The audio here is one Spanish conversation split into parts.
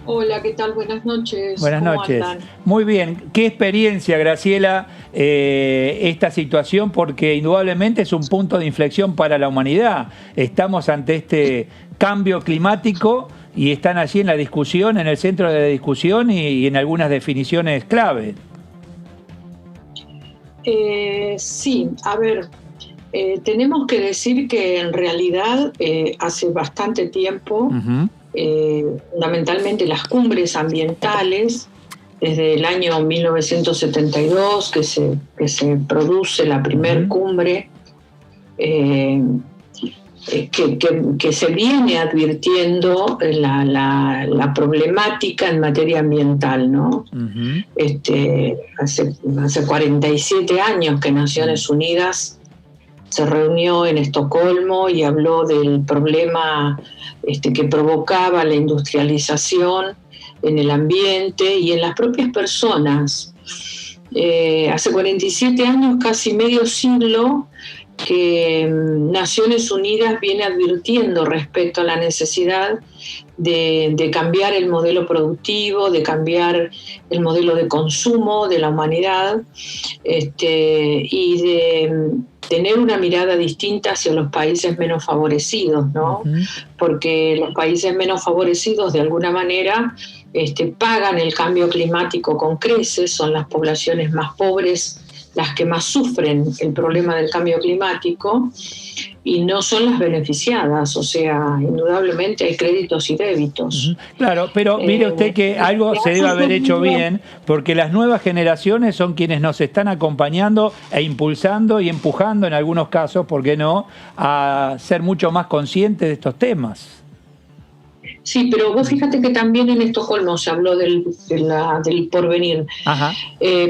Hola, ¿qué tal? Buenas noches. Buenas ¿Cómo noches. andan? Muy bien. ¿Qué experiencia, Graciela, esta situación? Porque indudablemente es un punto de inflexión para la humanidad. Estamos ante este cambio climático y están allí en la discusión, en el centro de la discusión y en algunas definiciones clave. Sí, a ver, tenemos que decir que en realidad hace bastante tiempo, Ujú, fundamentalmente las cumbres ambientales, desde el año 1972 que se produce la primer ujú, cumbre, eh, que se viene advirtiendo la problemática en materia ambiental, ¿no? ujú, Hace 47 años que mm, Naciones Unidas se reunió en Estocolmo y habló del problema que provocaba la industrialización en el ambiente y en las propias personas. Hace 47 años, casi medio siglo, que Naciones Unidas viene advirtiendo respecto a la necesidad de cambiar el modelo productivo, de cambiar el modelo de consumo de la humanidad, y de tener una mirada distinta hacia los países menos favorecidos, ¿no? ujú. Porque los países menos favorecidos de alguna manera pagan el cambio climático con creces, son las poblaciones más pobres las que más sufren el problema del cambio climático y no son las beneficiadas, o sea, indudablemente hay créditos y Ujú. débitos. Claro, pero mire usted que Lo algo que se ha debe haber hecho sucedido. bien, porque las nuevas generaciones son quienes nos están acompañando e impulsando y empujando en algunos casos, ¿por qué no?, a ser mucho más conscientes de estos temas. Sí, pero vos Mm. fíjate que también en Estocolmo se habló del porvenir, Ajá.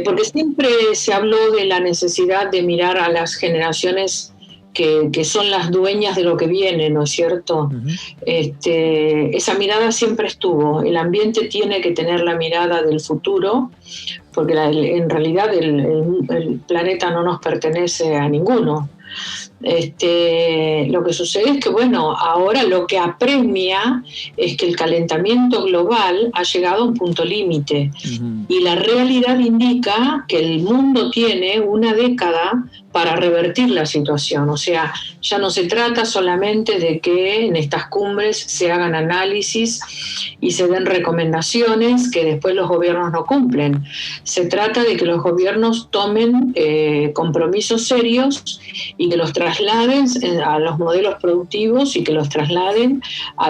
porque siempre se habló de la necesidad de mirar a las generaciones que son las dueñas de lo que viene, ¿no es cierto? Ujú, Esa mirada siempre estuvo. El ambiente tiene que tener la mirada del futuro, porque en realidad el planeta no nos pertenece a ninguno. Lo que sucede es que, bueno, ahora lo que apremia es que el calentamiento global ha llegado a un punto límite ujú. y la realidad indica que el mundo tiene una década para revertir la situación. O sea, ya no se trata solamente de que en estas cumbres se hagan análisis y se den recomendaciones que después los gobiernos no cumplen. Se trata de que los gobiernos tomen compromisos serios y que los trasladen a los modelos productivos y que los trasladen a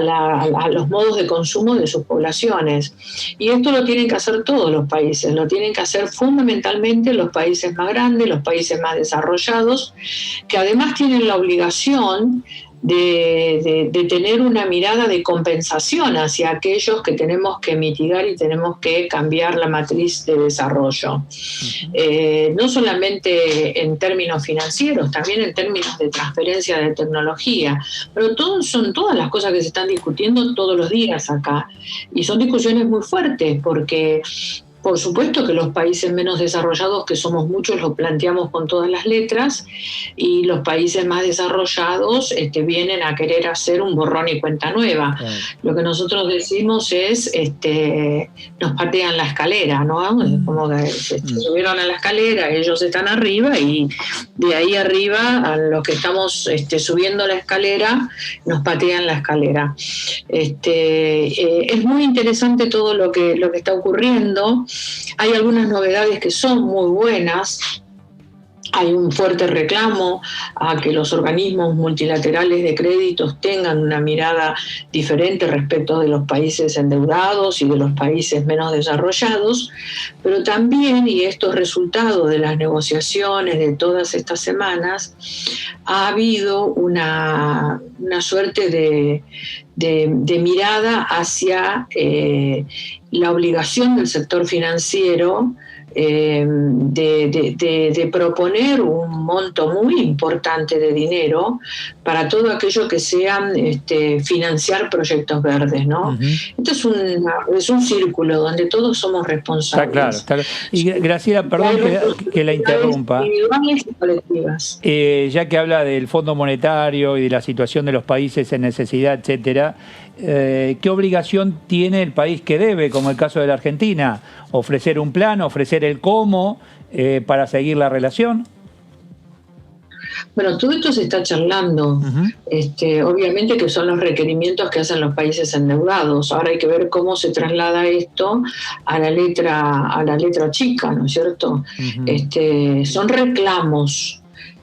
los modos de consumo de sus poblaciones. Y esto lo tienen que hacer todos los países, lo tienen que hacer fundamentalmente los países más grandes, los países más desarrollados, que además tienen la obligación de tener una mirada de compensación hacia aquellos que tenemos que mitigar y tenemos que cambiar la matriz de desarrollo. Ujú. No solamente en términos financieros, también en términos de transferencia de tecnología, pero son todas las cosas que se están discutiendo todos los días acá. Y son discusiones muy fuertes porque por supuesto que los países menos desarrollados, que somos muchos, lo planteamos con todas las letras, y los países más desarrollados vienen a querer hacer un borrón y cuenta nueva. Claro. Lo que nosotros decimos es, nos patean la escalera, ¿no? Como que se Mm. subieron a la escalera, ellos están arriba y de ahí arriba a los que estamos subiendo la escalera nos patean la escalera. Es muy interesante todo lo que está ocurriendo. Hay algunas novedades que son muy buenas. Hay un fuerte reclamo a que los organismos multilaterales de créditos tengan una mirada diferente respecto de los países endeudados y de los países menos desarrollados, pero también, y esto es resultado de las negociaciones de todas estas semanas, ha habido una suerte de mirada hacia la obligación del sector financiero de proponer un monto muy importante de dinero para todo aquello que sean financiar proyectos verdes, ¿no? Ujú. Esto es un círculo donde todos somos Está claro, responsables. está claro. Y Graciela, Hay perdón que la responsabilidades interrumpa. individuales y colectivas. Ya que habla del Fondo Monetario y de la situación de los países en necesidad, etcétera, ¿qué obligación tiene el país que debe, como el caso de la Argentina? ¿Ofrecer un plan, ofrecer el cómo para seguir la relación? Bueno, todo esto se está charlando. Obviamente que son los requerimientos que hacen los países endeudados. Ahora hay que ver cómo se traslada esto a la letra chica, ¿no es cierto? Son reclamos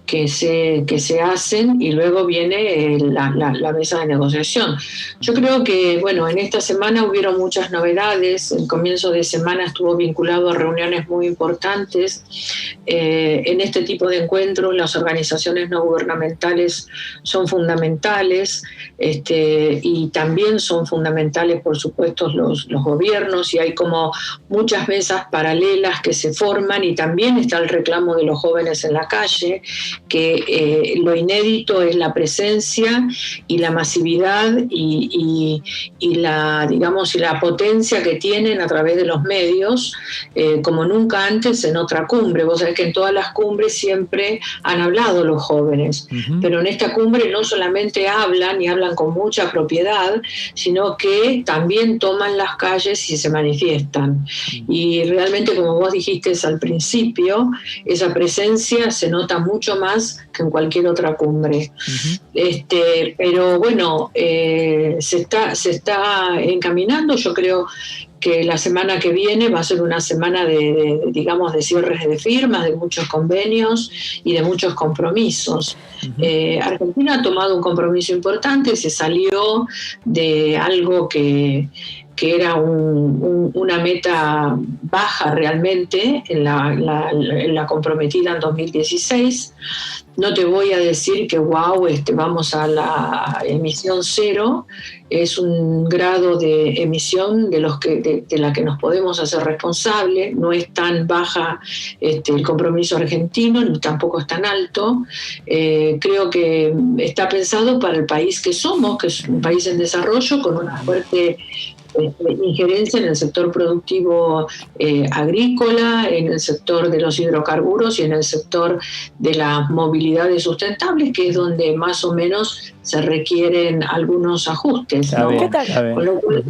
que se hacen y luego viene la mesa de negociación. Yo creo que, bueno, en esta semana hubieron muchas novedades. El comienzo de semana estuvo vinculado a reuniones muy importantes. En este tipo de encuentros las organizaciones no gubernamentales son fundamentales, y también son fundamentales, por supuesto, los gobiernos, y hay como muchas mesas paralelas que se forman, y también está el reclamo de los jóvenes en la calle, que lo inédito es la presencia y la masividad y la, digamos, y la potencia que tienen a través de los medios, como nunca antes en otra cumbre. Vos sabés que en todas las cumbres siempre han hablado los jóvenes, pero en esta cumbre no solamente hablan, y hablan con mucha propiedad, sino que también toman las calles y se manifiestan. Y realmente, como vos dijiste al principio, esa presencia se nota mucho más que en cualquier otra cumbre. Pero bueno, se está encaminando. Yo creo que la semana que viene va a ser una semana digamos, de cierres de firmas, de muchos convenios y de muchos compromisos. Argentina ha tomado un compromiso importante, se salió de algo que era una meta baja realmente en la comprometida en 2016. No te voy a decir que vamos a la emisión cero, es un grado de emisión de la que nos podemos hacer responsable. No es tan baja el compromiso argentino, ni tampoco es tan alto. Creo que está pensado para el país que somos, que es un país en desarrollo con una fuerte injerencia en el sector productivo agrícola, en el sector de los hidrocarburos y en el sector de las movilidades sustentables, que es donde más o menos se requieren algunos ajustes, ¿no? ¿Qué tal? Con lo cual,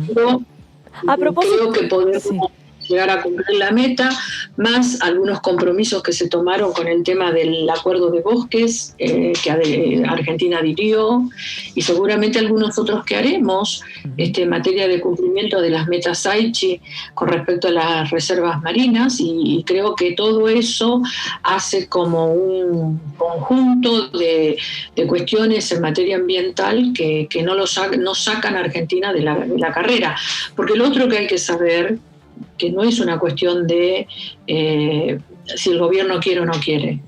A propósito, creo que podemos llegar a cumplir la meta, más algunos compromisos que se tomaron con el tema del acuerdo de bosques que Argentina adhirió, y seguramente algunos otros que haremos en materia de cumplimiento de las metas Aichi con respecto a las reservas marinas, y creo que todo eso hace como un conjunto de cuestiones en materia ambiental que no sacan a Argentina de la carrera. Porque lo otro que hay que saber, que no es una cuestión de si el gobierno quiere o no quiere.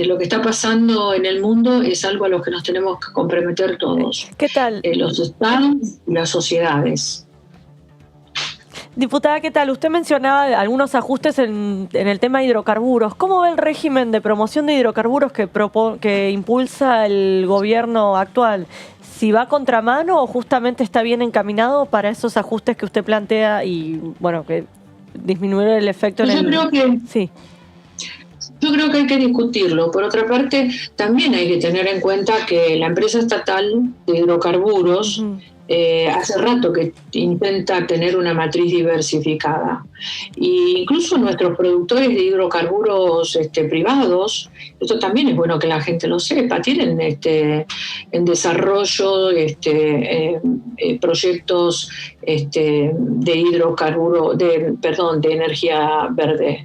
Lo que está pasando en el mundo es algo a lo que nos tenemos que comprometer todos. ¿Qué tal? Los estados y las sociedades. Diputada, ¿qué tal? Usted mencionaba algunos ajustes en el tema de hidrocarburos. ¿Cómo ve el régimen de promoción de hidrocarburos que impulsa el gobierno actual? ¿Si va a contramano o justamente está bien encaminado para esos ajustes que usted plantea y, bueno, que disminuir el efecto Yo creo que hay que discutirlo. Por otra parte, también hay que tener en cuenta que la empresa estatal de hidrocarburos hace rato que intenta tener una matriz diversificada. E incluso nuestros productores de hidrocarburos privados, esto también es bueno que la gente lo sepa, tienen en desarrollo proyectos de hidrocarburo, de energía verde.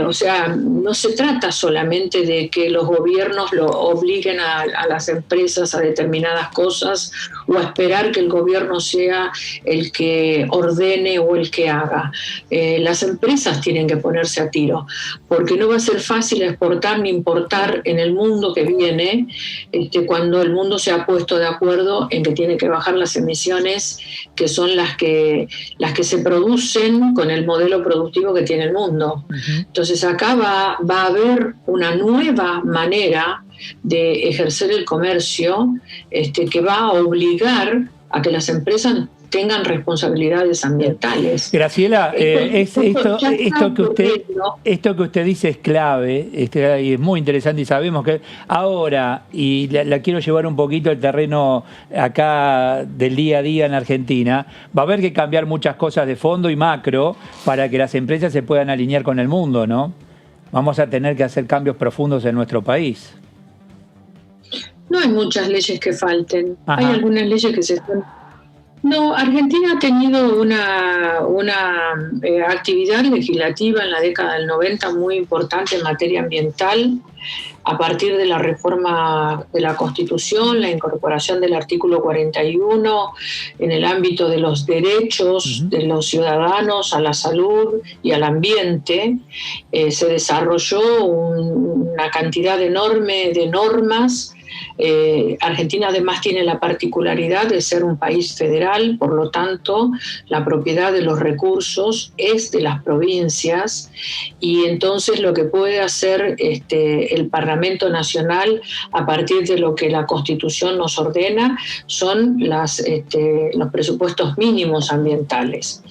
O sea, no se trata solamente de que los gobiernos lo obliguen a las empresas a determinadas cosas, o a esperar que el gobierno sea el que ordene o el que haga. Las empresas tienen que ponerse a tiro, porque no va a ser fácil exportar ni importar en el mundo que viene, cuando el mundo se ha puesto de acuerdo en que tiene que bajar las emisiones, que son las que se producen con el modelo productivo que tiene el mundo. Entonces acá va a haber una nueva manera de ejercer el comercio, que va a obligar a que las empresas tengan responsabilidades ambientales. Graciela, esto que usted dice es clave, y es muy interesante, y sabemos que ahora, y la quiero llevar un poquito al terreno acá del día a día en Argentina, va a haber que cambiar muchas cosas de fondo y macro para que las empresas se puedan alinear con el mundo, ¿no? Vamos a tener que hacer cambios profundos en nuestro país. No hay muchas leyes que falten. Ajá. Hay algunas leyes que se están... No, Argentina ha tenido una actividad legislativa en la década del 90 muy importante en materia ambiental, a partir de la reforma de la Constitución, la incorporación del artículo 41 en el ámbito de los derechos de los ciudadanos a la salud y al ambiente. Se desarrolló una cantidad enorme de normas. Argentina además tiene la particularidad de ser un país federal, por lo tanto la propiedad de los recursos es de las provincias, y entonces lo que puede hacer el Parlamento Nacional a partir de lo que la Constitución nos ordena son los presupuestos mínimos ambientales.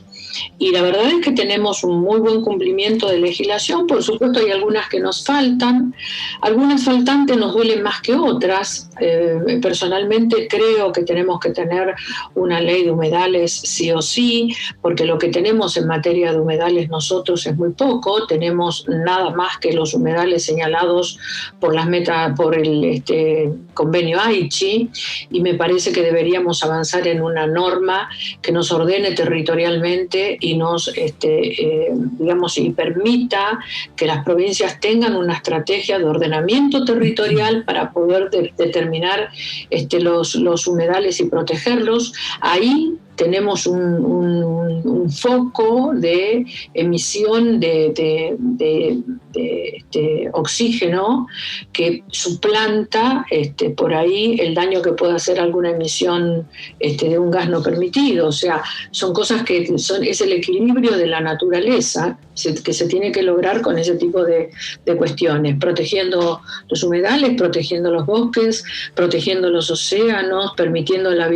Y la verdad es que tenemos un muy buen cumplimiento de legislación. Por supuesto hay algunas que nos faltan, algunas faltantes nos duelen más que otras. Personalmente creo que tenemos que tener una ley de humedales sí o sí, porque lo que tenemos en materia de humedales nosotros es muy poco. Tenemos nada más que los humedales señalados por el convenio Aichi, y me parece que deberíamos avanzar en una norma que nos ordene territorialmente y nos y permita que las provincias tengan una estrategia de ordenamiento territorial para poder determinar los humedales y protegerlos. Ahí tenemos un foco de emisión de oxígeno que suplanta por ahí el daño que puede hacer alguna emisión de un gas no permitido. O sea, son cosas es el equilibrio de la naturaleza que se tiene que lograr con ese tipo de cuestiones, protegiendo los humedales, protegiendo los bosques, protegiendo los océanos, permitiendo la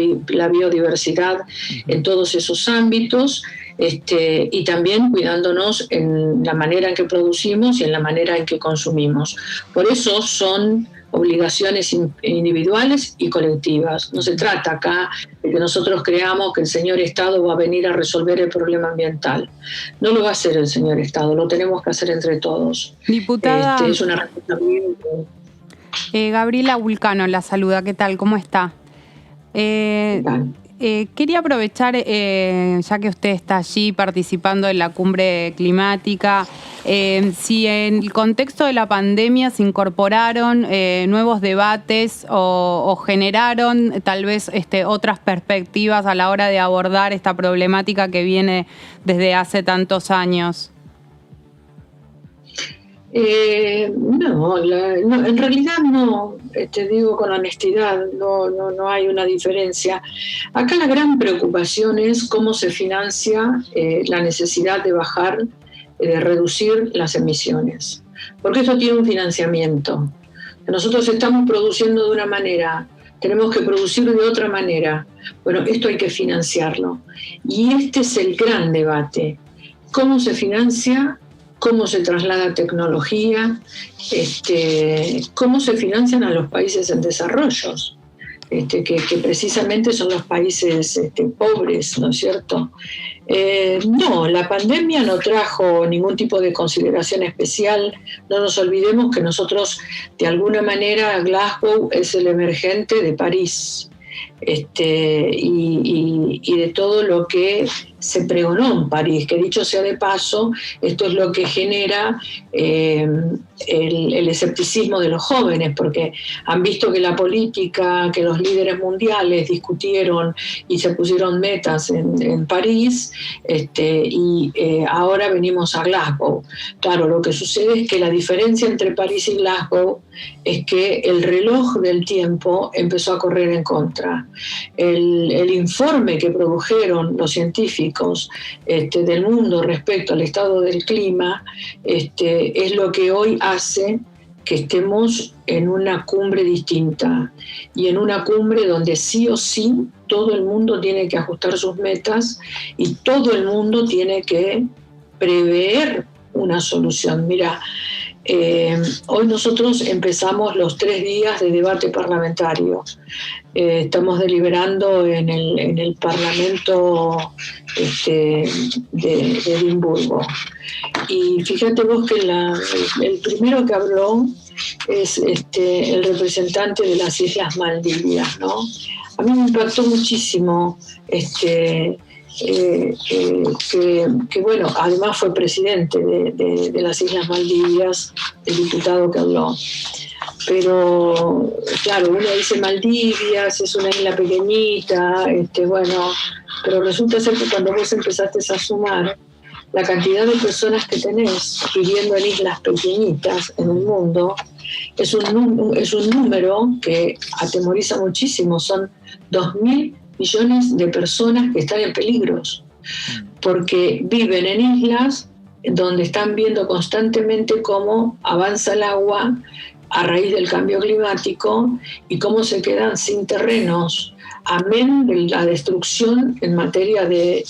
biodiversidad en todos esos ámbitos, y también cuidándonos en la manera en que producimos y en la manera en que consumimos. Por eso son obligaciones individuales y colectivas. No se trata acá de que nosotros creamos que el señor Estado va a venir a resolver el problema ambiental. No lo va a hacer el señor Estado, lo tenemos que hacer entre todos. Diputada, es una responsabilidad. Gabriela Vulcano la saluda. ¿Qué tal? ¿Cómo está? ¿Qué tal? Quería aprovechar, ya que usted está allí participando en la cumbre climática, si en el contexto de la pandemia se incorporaron nuevos debates o generaron tal vez otras perspectivas a la hora de abordar esta problemática que viene desde hace tantos años. No, en realidad no, te digo con honestidad, no hay una diferencia. Acá la gran preocupación es cómo se financia la necesidad de bajar, de reducir las emisiones, porque eso tiene un financiamiento. Nosotros estamos produciendo de una manera, tenemos que producir de otra manera. Bueno, esto hay que financiarlo. Y este es el gran debate. ¿Cómo se financia? ¿Cómo se traslada tecnología? ¿Cómo se financian a los países en desarrollo? Que precisamente son los países pobres, ¿no es cierto? No, la pandemia no trajo ningún tipo de consideración especial. No nos olvidemos que nosotros, de alguna manera, Glasgow es el emergente de París. Y de todo lo que se pregonó en París, que dicho sea de paso, esto es lo que genera el escepticismo de los jóvenes, porque han visto que la política, que los líderes mundiales discutieron y se pusieron metas en París, y ahora venimos a Glasgow. Claro, lo que sucede es que la diferencia entre París y Glasgow es que el reloj del tiempo empezó a correr en contra. El informe que produjeron los científicos del mundo respecto al estado del clima es lo que hoy hace que estemos en una cumbre distinta y en una cumbre donde sí o sí todo el mundo tiene que ajustar sus metas y todo el mundo tiene que prever una solución. Mira, hoy nosotros empezamos los 3 días de debate parlamentario. Estamos deliberando en el Parlamento de Edimburgo. Y fíjate vos que el primero que habló es el representante de las Islas Maldivas, ¿no? A mí me impactó muchísimo que bueno, además fue presidente de las Islas Maldivas, el diputado que habló. Pero, claro, uno dice Maldivas, es una isla pequeñita, bueno, pero resulta ser que cuando vos empezaste a sumar la cantidad de personas que tenés viviendo en islas pequeñitas en el mundo, es un número que atemoriza muchísimo. Son 2.000 millones de personas que están en peligros, porque viven en islas donde están viendo constantemente cómo avanza el agua a raíz del cambio climático y cómo se quedan sin terrenos, amén de la destrucción en materia de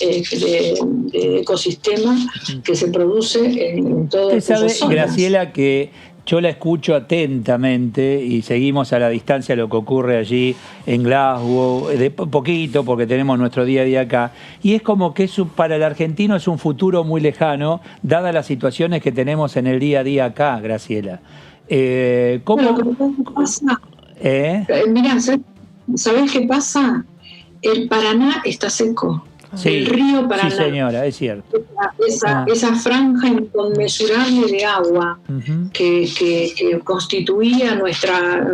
ecosistema que se produce en todo el Usted mundo. sabe, Graciela, que yo la escucho atentamente y seguimos a la distancia lo que ocurre allí en Glasgow, de poquito, porque tenemos nuestro día a día acá, y es como que para el argentino es un futuro muy lejano, dadas las situaciones que tenemos en el día a día acá, Graciela. ¿Cómo pasa? Mirá, ¿sabés qué pasa? El Paraná está seco. Sí, el río Paraná. Sí, señora, es cierto. Esa franja inconmensurable de agua que constituía nuestra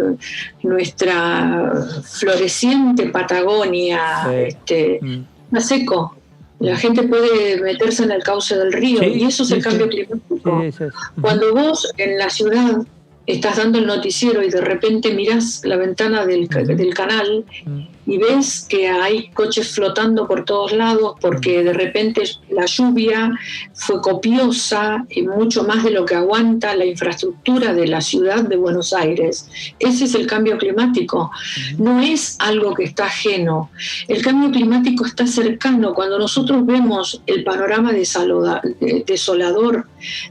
floreciente Patagonia, está seco. La gente puede meterse en el cauce del río, y eso es el cambio climático. Cuando vos en la ciudad estás dando el noticiero y de repente mirás la ventana del canal y ves que hay coches flotando por todos lados porque de repente la lluvia fue copiosa y mucho más de lo que aguanta la infraestructura de la ciudad de Buenos Aires. Ese es el cambio climático. No es algo que está ajeno. El cambio climático está cercano. Cuando nosotros vemos el panorama desolador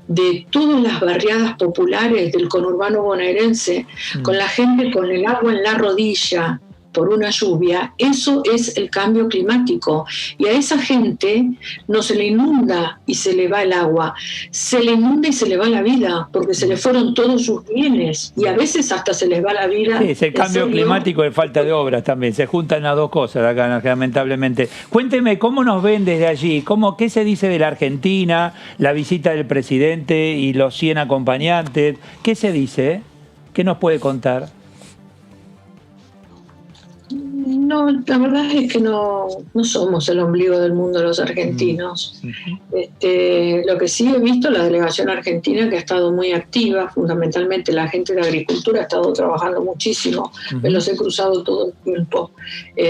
de todas las barriadas populares del conurbano bonaerense, con la gente con el agua en la rodilla por una lluvia, eso es el cambio climático. Y a esa gente no se le inunda y se le va el agua, se le inunda y se le va la vida, porque se le fueron todos sus bienes, y a veces hasta se les va la vida. Sí, es el cambio climático y falta de obras también, se juntan las dos cosas acá, lamentablemente. Cuénteme, ¿cómo nos ven desde allí? ¿Qué se dice de la Argentina, la visita del presidente y los 100 acompañantes? ¿Qué se dice? ¿Qué nos puede contar? No, la verdad es que no somos el ombligo del mundo los argentinos. Lo que sí he visto, la delegación argentina que ha estado muy activa, fundamentalmente la gente de agricultura ha estado trabajando muchísimo, me los he cruzado todo el tiempo.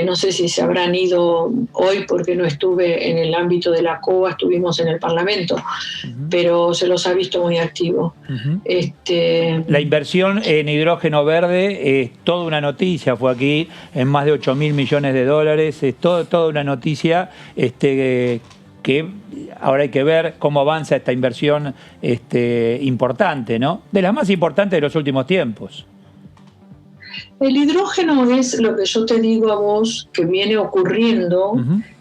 No sé si se habrán ido hoy porque no estuve en el ámbito de la COA, estuvimos en el Parlamento, pero se los ha visto muy activos. La inversión en hidrógeno verde es toda una noticia, fue aquí en más de 8.000 millones de dólares, es toda una noticia que ahora hay que ver cómo avanza esta inversión importante, ¿no? De las más importantes de los últimos tiempos. El hidrógeno es lo que yo te digo a vos que viene ocurriendo,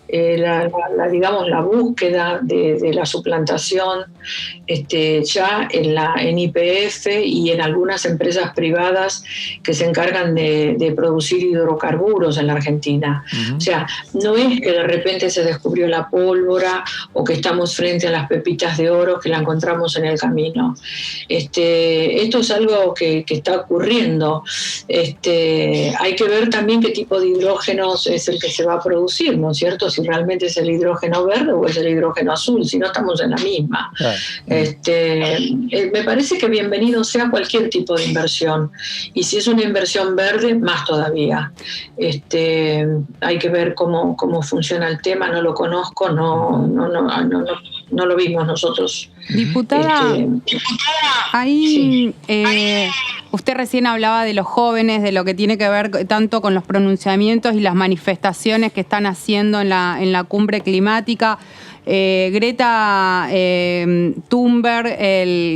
digamos, la búsqueda de la suplantación ya en YPF y en algunas empresas privadas que se encargan de producir hidrocarburos en la Argentina. O sea, no es que de repente se descubrió la pólvora o que estamos frente a las pepitas de oro que la encontramos en el camino. Esto es algo que está ocurriendo. Hay que ver también qué tipo de hidrógenos es el que se va a producir, ¿no es cierto? si realmente es el hidrógeno verde o es el hidrógeno azul, si no estamos en la misma. Claro. Me parece que bienvenido sea cualquier tipo de inversión, y si es una inversión verde, más todavía. Hay que ver cómo funciona el tema, no lo conozco, no lo vimos nosotros. Diputada, ahí usted recién hablaba de los jóvenes, de lo que tiene que ver tanto con los pronunciamientos y las manifestaciones que están haciendo en la cumbre climática. Greta Thunberg,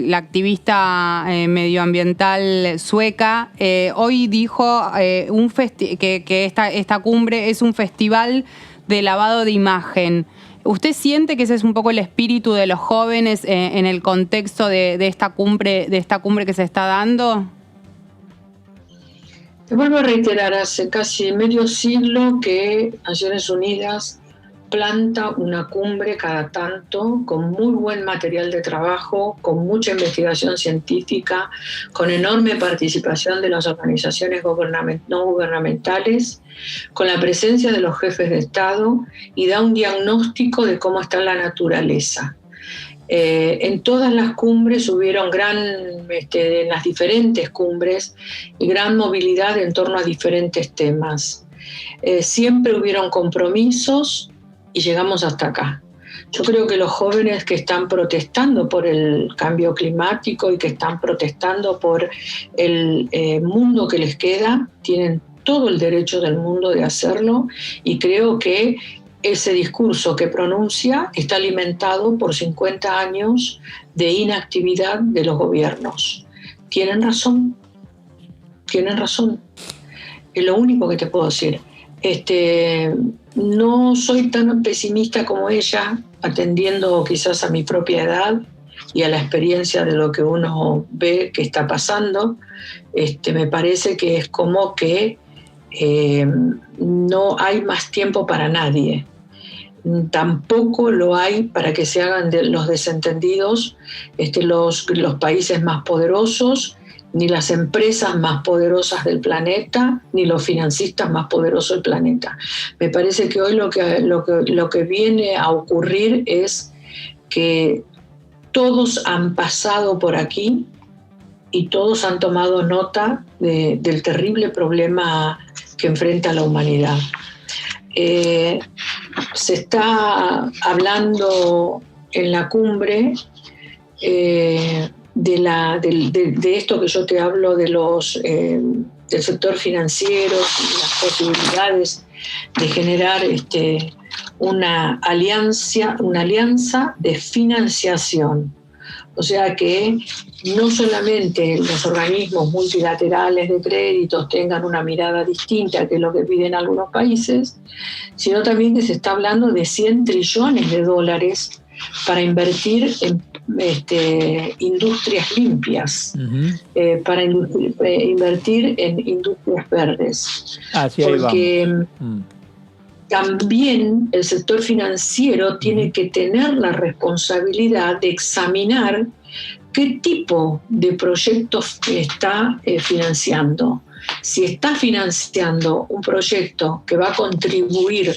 la activista medioambiental sueca, hoy dijo que esta cumbre es un festival de lavado de imagen. ¿Usted siente que ese es un poco el espíritu de los jóvenes en el contexto de esta cumbre que se está dando? Te vuelvo a reiterar, hace casi medio siglo que Naciones Unidas planta una cumbre cada tanto, con muy buen material de trabajo, con mucha investigación científica, con enorme participación de las organizaciones no gubernamentales, con la presencia de los jefes de Estado, y da un diagnóstico de cómo está la naturaleza. En todas las cumbres hubieron en las diferentes cumbres, gran movilidad en torno a diferentes temas. Siempre hubieron compromisos y llegamos hasta acá. Yo creo que los jóvenes que están protestando por el cambio climático y que están protestando por el mundo que les queda, tienen todo el derecho del mundo de hacerlo, y creo que ese discurso que pronuncia está alimentado por 50 años de inactividad de los gobiernos. Tienen razón. Es lo único que te puedo decir. No soy tan pesimista como ella, atendiendo quizás a mi propia edad y a la experiencia de lo que uno ve que está pasando. Me parece que es como que no hay más tiempo para nadie. Tampoco lo hay para que se hagan los desentendidos los países más poderosos, ni las empresas más poderosas del planeta, ni los financistas más poderosos del planeta. Me parece que hoy lo que viene a ocurrir es que todos han pasado por aquí y todos han tomado nota del terrible problema que enfrenta la humanidad. Se está hablando en la cumbre de esto que yo te hablo del sector financiero y las posibilidades de generar una alianza de financiación. O sea que no solamente los organismos multilaterales de créditos tengan una mirada distinta que lo que piden algunos países, sino también que se está hablando de 100 trillones de dólares para invertir en industrias limpias, para invertir en industrias verdes. Porque también el sector financiero tiene que tener la responsabilidad de examinar qué tipo de proyectos está financiando. Si está financiando un proyecto que va a contribuir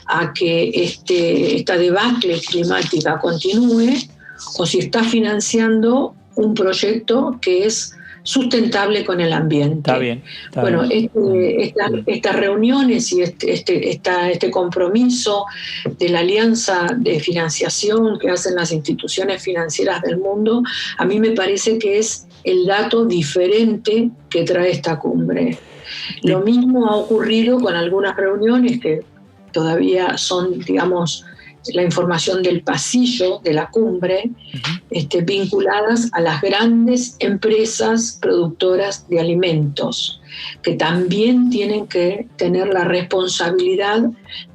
a que esta debacle climática continúe, o si está financiando un proyecto que es sustentable con el ambiente. Está bien. Estas reuniones y este compromiso de la alianza de financiación que hacen las instituciones financieras del mundo, a mí me parece que es el dato diferente que trae esta cumbre. Lo mismo ha ocurrido con algunas reuniones que todavía son, digamos, la información del pasillo de la cumbre, vinculadas a las grandes empresas productoras de alimentos, que también tienen que tener la responsabilidad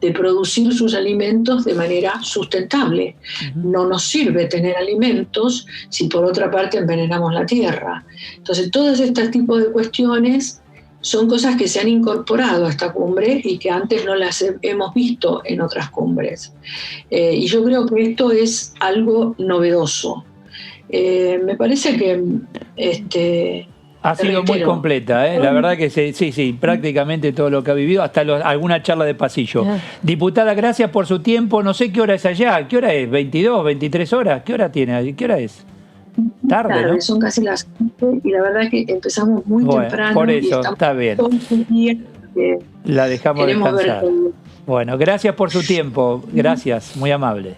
de producir sus alimentos de manera sustentable. No nos sirve tener alimentos si por otra parte envenenamos la tierra. Entonces, todos estos tipos de cuestiones son cosas que se han incorporado a esta cumbre y que antes no las hemos visto en otras cumbres. Y yo creo que esto es algo novedoso. Me parece que Ha Te sido muy reitero. completa, ¿eh? La verdad que sí, prácticamente todo lo que ha vivido, hasta alguna charla de pasillo. Diputada, gracias por su tiempo. No sé qué hora es allá. ¿Qué hora es? ¿22, 23 horas? ¿Qué hora tiene? ¿Qué hora es? Tarde, ¿no? Son casi las 11 y la verdad que empezamos muy Bueno, temprano. por y eso, estamos está bien. todo el día, La dejamos queremos ver descansar. cómo- Bueno, gracias por su tiempo. Gracias, muy amable.